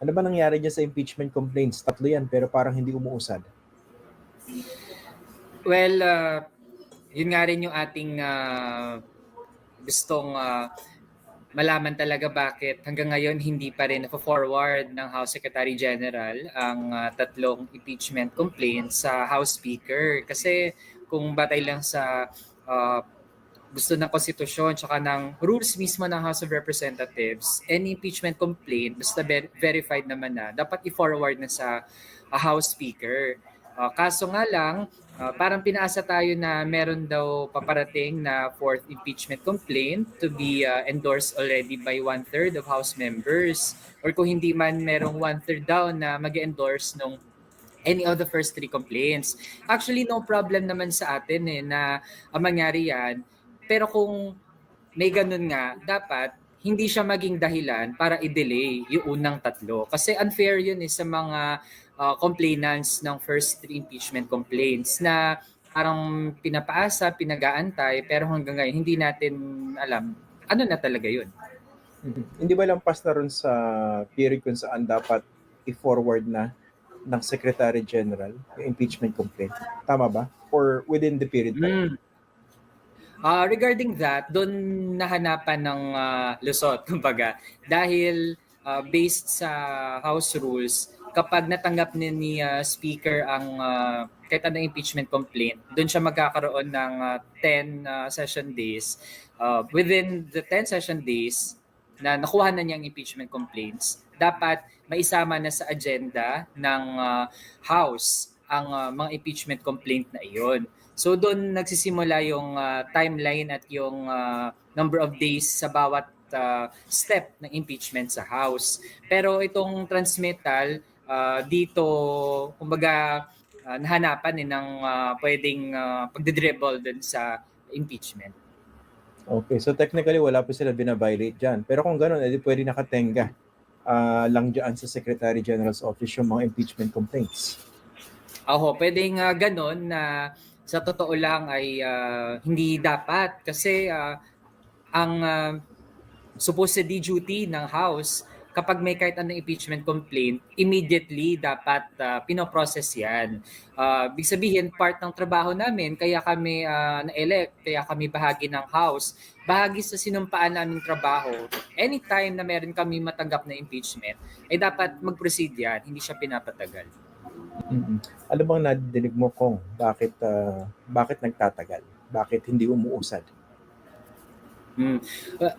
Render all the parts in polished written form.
Ano ba nangyari dyan sa impeachment complaints? Tatlo yan, pero parang hindi umuusad. Well, yun nga rin yung ating gustong malaman talaga bakit hanggang ngayon hindi pa rin forward ng House Secretary General ang tatlong impeachment complaints sa House Speaker. Kasi kung batay lang sa uh, gusto ng konstitusyon tsaka ng rules mismo ng House of Representatives, any impeachment complaint, basta verified naman na, dapat i-forward na sa House Speaker. Kaso nga lang, parang pinaasa tayo na meron daw paparating na fourth impeachment complaint to be endorsed already by one-third of House members. Or kung hindi man merong one-third daw na mag-endorse nung any of the first three complaints. Actually, no problem naman sa atin na mangyari yan. Pero kung may ganun nga, dapat hindi siya maging dahilan para i-delay yung unang tatlo. Kasi unfair yun sa mga complainants ng first three impeachment complaints na parang pinapaasa, pinag-aantay, pero hanggang ngayon hindi natin alam ano na talaga yun. Hindi ba lampas na rin sa period kung saan dapat i-forward na ng Secretary General yung impeachment complaint? Tama ba? Or within the period time? Regarding that, doon nahanapan ng lusot, kumbaga. Dahil based sa House rules, kapag natanggap ni Speaker ang kahit anong impeachment complaint, doon siya magkakaroon ng 10 session days. Within the 10 session days na nakuha na niyang impeachment complaints, dapat maisama na sa agenda ng House ang mga impeachment complaint na iyon. So doon nagsisimula yung timeline at yung number of days sa bawat step ng impeachment sa House. Pero itong transmittal dito, kumbaga nahanapan ng pwedeng pagdidribble dun sa impeachment. Okay, so technically wala po sila binabiolate dyan. Pero kung gano'n, edi pwede nakatenga lang dyan sa Secretary General's Office yung mga impeachment complaints. Pwedeng ganon na sa totoo lang ay hindi dapat kasi ang supposedly duty ng House kapag may kahit anong impeachment complaint, immediately dapat pinoprocess yan. Ibig sabihin, part ng trabaho namin, kaya kami na-elect, kaya kami bahagi ng House, bahagi sa sinumpaan naming trabaho, anytime na meron kami matanggap na impeachment, ay dapat mag-proceed yan, hindi siya pinapatagal. Ano bang nadidinig mo kung bakit nagtatagal? Bakit hindi umuusad?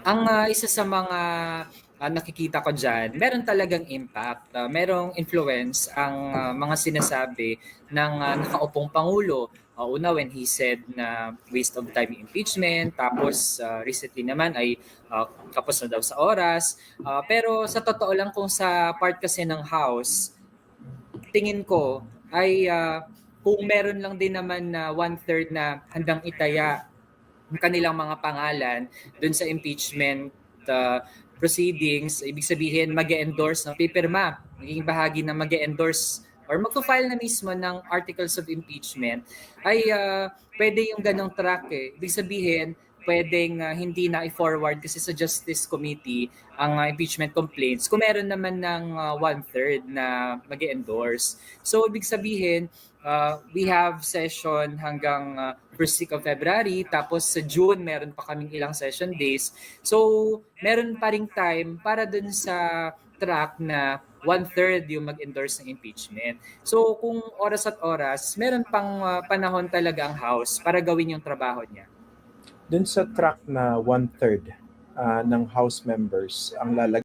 Ang isa sa mga nakikita ko dyan, meron talagang impact. Merong influence ang mga sinasabi ng nakaupong Pangulo. Una when he said na waste of time yung impeachment, tapos recently naman ay kapos na daw sa oras. Pero sa totoo lang kung sa part kasi ng House, tingin ko ay kung meron lang din naman na one-third na handang itaya ang kanilang mga pangalan dun sa impeachment proceedings, ibig sabihin mag-endorse ng pipirma, magiging bahagi na mag-endorse or magpo-file na mismo ng articles of impeachment, ay pwede yung ganong track eh. Ibig sabihin, pwedeng hindi na i-forward kasi sa Justice Committee ang impeachment complaints kung meron naman ng one-third na mag-endorse. So, ibig sabihin, we have session hanggang first week of February, tapos sa June meron pa kaming ilang session days. So, meron pa ring time para dun sa track na one-third yung mag-endorse ng impeachment. So, kung oras at oras, meron pang panahon talaga ang House para gawin yung trabaho niya. Dun sa track na one-third ng House members ang lalagay